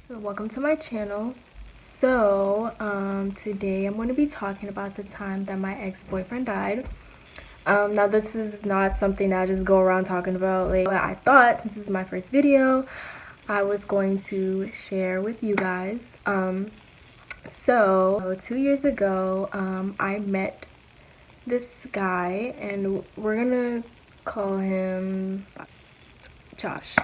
Welcome to my channel. So today I'm going to be talking about the time that my ex-boyfriend died. Now this is not something that I just go around talking about. But I thought, since this is my first video, I was going to share with you guys. So 2 years ago, I met this guy, and we're gonna call him Josh.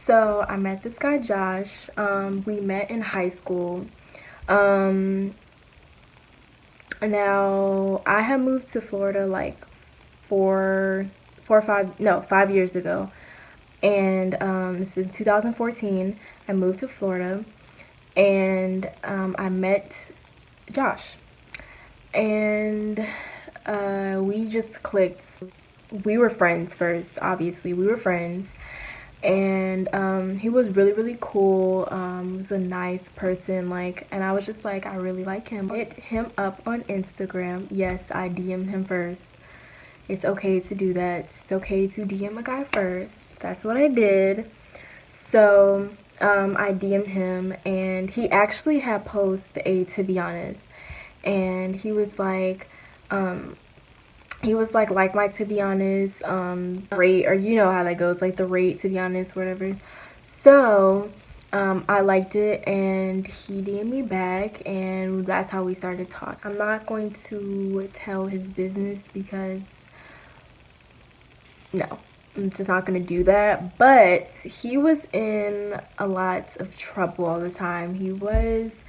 So I met this guy Josh. We met in high school. Now I had moved to Florida like 5 years ago, and this is in 2014. I moved to Florida, and I met Josh, and we just clicked. We were friends first, obviously. We were friends, and he was really cool. He was a nice person, like, and I was just like, I really like him. Hit him up on Instagram. Yes, I DM'd him first. It's okay to do that. It's okay to DM a guy first. That's what I did. So I DM'd him, and he actually had posted a "to be honest," and he was like my "to be honest" rate, or you know how that goes, like the rate, to be honest, whatever. So I liked it, and he DM'd me back, and that's how we started talking. I'm not going to tell his business because no, I'm just not gonna do that. But he was in a lot of trouble all the time. He was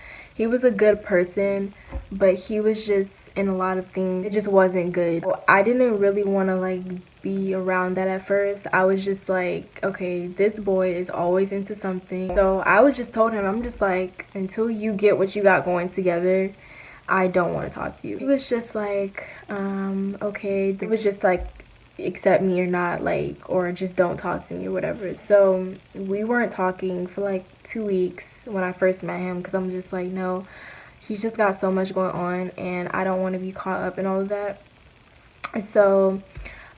a good person, but he was just in a lot of things. It just wasn't good. I didn't really want to like be around that at first. I was just like, okay, this boy is always into something. So I was just told him, I'm just like, until you get what you got going together, I don't want to talk to you. He was just like, okay. It was just like, accept me or not, like, or just don't talk to me or whatever. So we weren't talking for like 2 weeks when I first met him, because I'm just like, no, he's just got so much going on, and I don't want to be caught up in all of that. So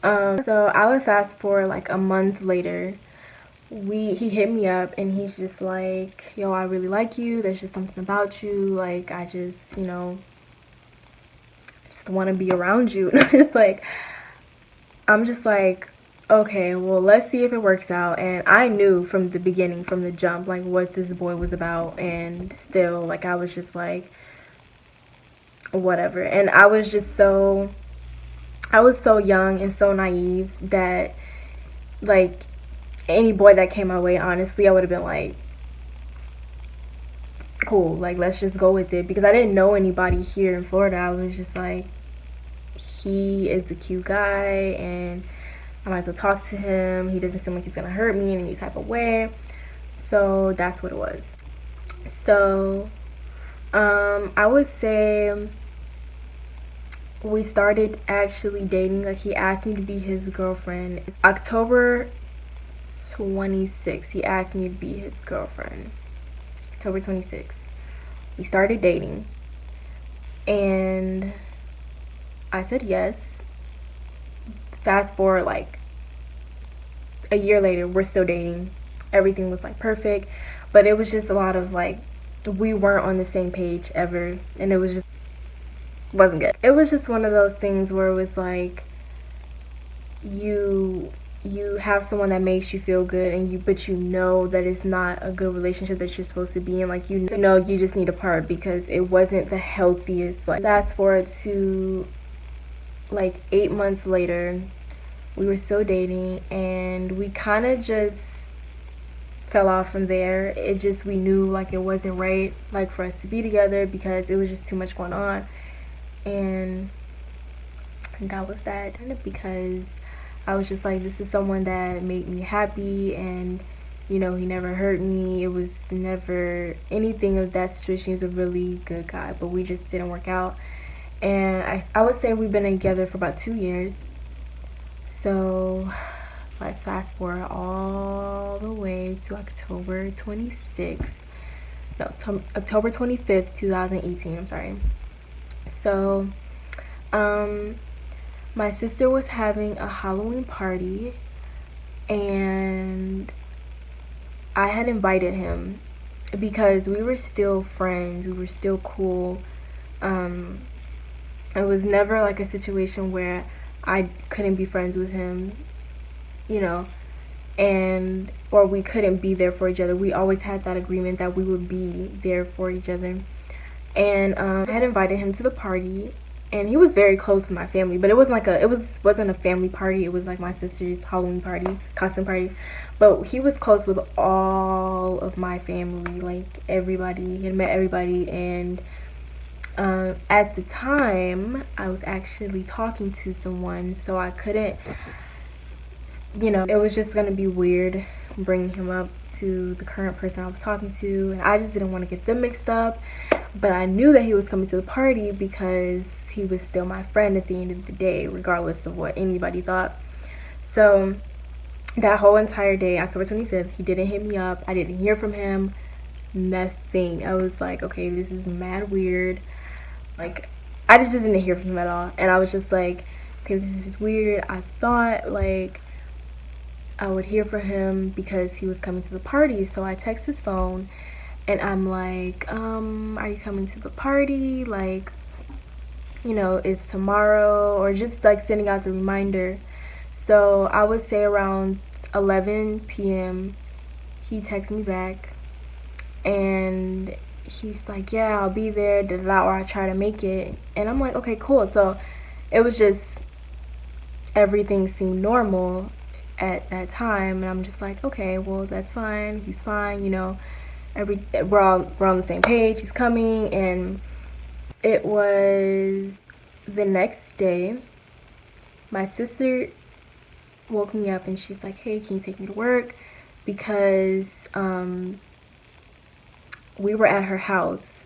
I would fast forward like a month later. He hit me up, and he's just like, yo, I really like you. There's just something about you. Like, I just want to be around you. And I'm just like, okay, well, let's see if it works out. And I knew from the beginning, from the jump, like what this boy was about. And still, like, I was just like, whatever. And I was so young and so naive that, like, any boy that came my way, honestly, I would have been like, cool, like, let's just go with it. Because I didn't know anybody here in Florida. I was just like, he is a cute guy, and I might as well talk to him. He doesn't seem like he's gonna hurt me in any type of way. So that's what it was. So I would say we started actually dating. Like, he asked me to be his girlfriend. October 26th, he asked me to be his girlfriend. October 26th. We started dating, and I said yes. Fast forward like a year later, we're still dating. Everything was like perfect, but it was just a lot of like, we weren't on the same page ever, and it was just wasn't good. It was just one of those things where it was like, you have someone that makes you feel good, and but you know that it's not a good relationship that you're supposed to be in. Like, you know, you just need a part, because it wasn't the healthiest. Like, fast forward to like 8 months later, we were still dating, and we kind of just fell off from there. We knew like it wasn't right, like, for us to be together, because it was just too much going on. And that was that. Because I was just like, this is someone that made me happy, and you know, he never hurt me. It was never anything of that situation. He was a really good guy, but we just didn't work out. And I would say we've been together for about 2 years. So let's fast forward all the way to October 26th. No, October 25th, 2018. I'm sorry. So, my sister was having a Halloween party, and I had invited him, because we were still friends, we were still cool. It was never like a situation where I couldn't be friends with him, you know, and or we couldn't be there for each other. We always had that agreement that we would be there for each other. And I had invited him to the party, and he was very close to my family, but it wasn't like wasn't a family party. It was like my sister's Halloween party, costume party. But he was close with all of my family, like everybody. He had met everybody, and at the time, I was actually talking to someone, so I couldn't, it was just gonna be weird bringing him up to the current person I was talking to, and I just didn't want to get them mixed up. But I knew that he was coming to the party because he was still my friend at the end of the day, regardless of what anybody thought. So that whole entire day, October 25th, he didn't hit me up. I didn't hear from him. Nothing. I was like, okay, this is mad weird. Like, I just didn't hear from him at all. And I was just like, okay, this is just weird. I thought, like, I would hear from him because he was coming to the party. So I text his phone, and I'm like, are you coming to the party? Like, it's tomorrow, or just like sending out the reminder. So I would say around 11 p.m. he texts me back, and he's like, yeah, I'll be there, or I try to make it. And I'm like, okay, cool. So it was just, everything seemed normal at that time, and I'm just like, okay, well, that's fine. He's fine, we're on the same page. He's coming. And it was the next day. My sister woke me up, and she's like, hey, can you take me to work? Because we were at her house,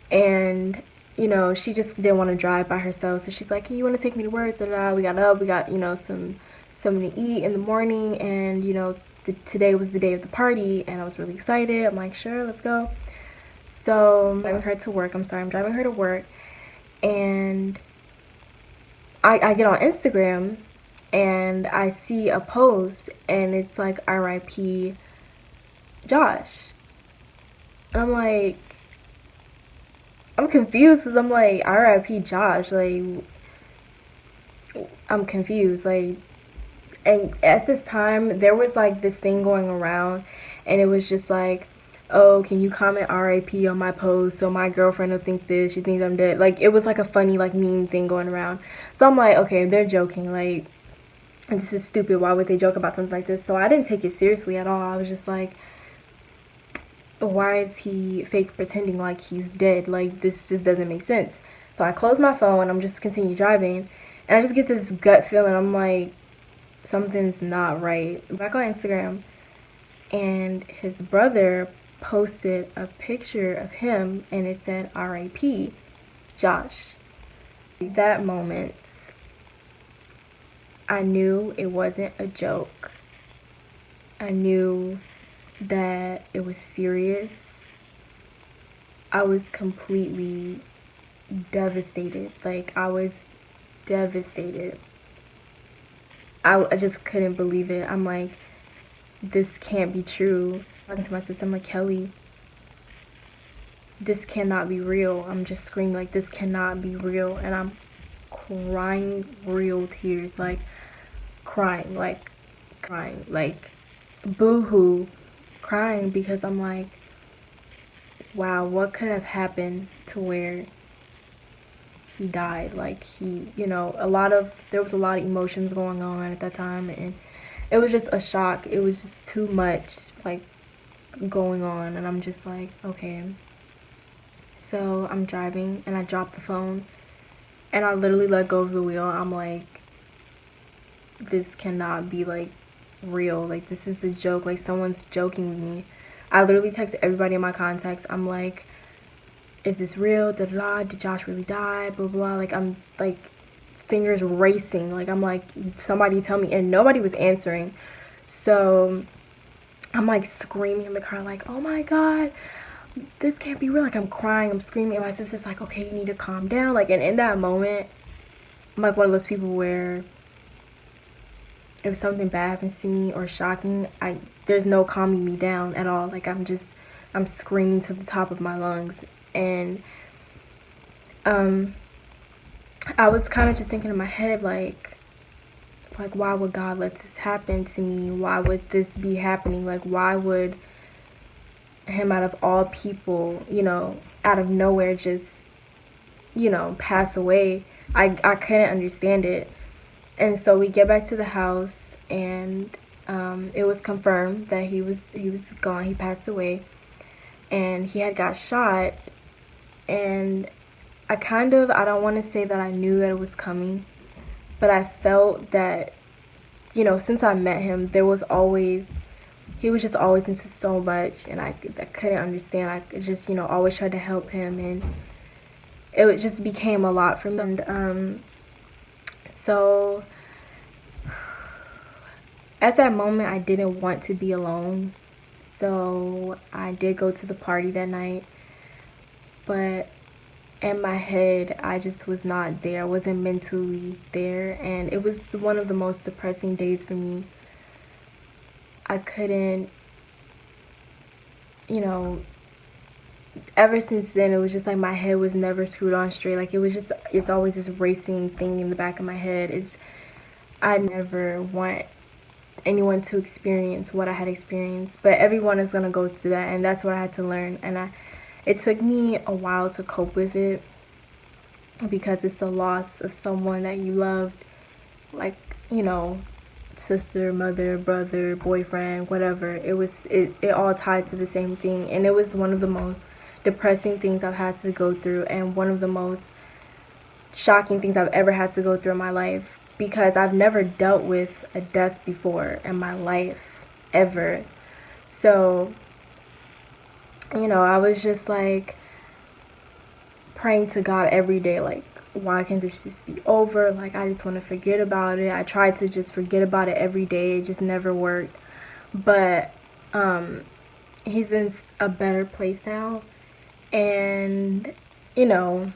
and she just didn't want to drive by herself. So she's like, hey, you want to take me to work? Da-da. We got up, we got something to eat in the morning, and today was the day of the party, and I was really excited. I'm like, sure, let's go. So I'm driving her to work, and I get on Instagram, and I see a post, and it's like, RIP Josh. And I'm like, I'm confused, because I'm like, RIP Josh, like, I'm confused, like. And at this time, there was like this thing going around, and it was just like, oh, can you comment RIP on my post so my girlfriend will think this, she thinks I'm dead. Like, it was like a funny, like, meme thing going around. So I'm like, okay, they're joking, like, this is stupid, why would they joke about something like this? So I didn't take it seriously at all. I was just like, why is he fake pretending like he's dead? Like, this just doesn't make sense. So I close my phone, I'm just continue driving, and I just get this gut feeling. I'm like, something's not right. Back on Instagram, and his brother posted a picture of him, and it said RIP Josh. At that moment, I knew it wasn't a joke. I knew that it was serious. I was completely devastated. Like, I was devastated. I just couldn't believe it. I'm like, this can't be true. Talking to my sister, I'm like, Kelly, this cannot be real. I'm just screaming, like, this cannot be real. And I'm crying real tears, like, crying, boo-hoo, crying, because I'm like, wow, what could have happened to where he died? Like, there was a lot of emotions going on at that time, and it was just a shock. It was just too much, like, going on, and I'm just like, okay. So I'm driving, and I dropped the phone, and I literally let go of the wheel. I'm like, this cannot be, like, real. Like, this is a joke. Like, someone's joking with me. I literally texted everybody in my contacts. I'm like, is this real? Da da. Did Josh really die? Blah blah. Like, I'm like, fingers racing. Like, I'm like, somebody tell me. And nobody was answering. So I'm like screaming in the car, like, oh my god, this can't be real. Like, I'm crying, I'm screaming, and my sister's like, okay, you need to calm down. Like, and in that moment, I'm like one of those people where if something bad happens to me or shocking, there's no calming me down at all. Like, I'm I'm screaming to the top of my lungs. And I was kind of just thinking in my head, like why would God let this happen to me? Why would this be happening? Like, why would him, out of all people, you know, out of nowhere, just, you know, pass away? I couldn't understand it. And so we get back to the house, and it was confirmed that he was gone. He passed away, and he had got shot. And I don't want to say that I knew that it was coming, but I felt that, you know, since I met him, he was just always into so much, and I couldn't understand. I just, you know, always tried to help him, and it just became a lot for me. And so at that moment, I didn't want to be alone, so I did go to the party that night, but in my head, I just was not there. I wasn't mentally there, and it was one of the most depressing days for me. I couldn't, you know, ever since then, it was just like my head was never screwed on straight. Like, it's always this racing thing in the back of my head. I never want anyone to experience what I had experienced, but everyone is going to go through that, and that's what I had to learn. And it took me a while to cope with it, because it's the loss of someone that you loved, like, you know, sister, mother, brother, boyfriend, whatever. It all ties to the same thing, and it was one of the most depressing things I've had to go through, and one of the most shocking things I've ever had to go through in my life, because I've never dealt with a death before in my life, ever. So, you know, I was just like praying to God every day, like, why can't this just be over? Like, I just want to forget about it. I tried to just forget about it every day. It just never worked. But he's in a better place now, and, you know,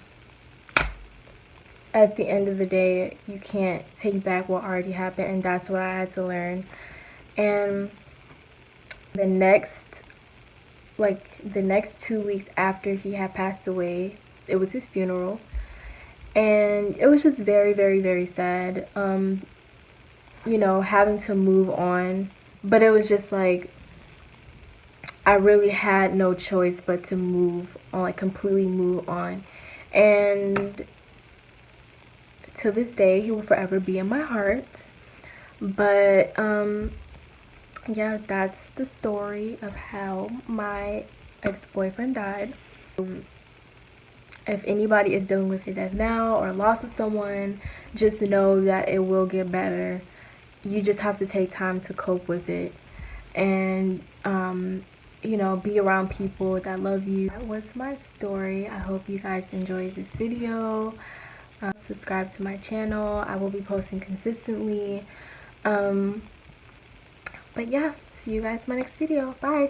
at the end of the day, you can't take back what already happened, and that's what I had to learn. And the next 2 weeks after he had passed away, it was his funeral, and it was just very, very, very sad, you know, having to move on. But it was just like I really had no choice but to move on, like completely move on. And to this day, he will forever be in my heart. But yeah, that's the story of how my ex-boyfriend died. If anybody is dealing with it now, or loss of someone, just know that it will get better. You just have to take time to cope with it, and you know, be around people that love you. That was my story. I hope you guys enjoyed this video. Subscribe to my channel. I will be posting consistently. But yeah, see you guys in my next video. Bye.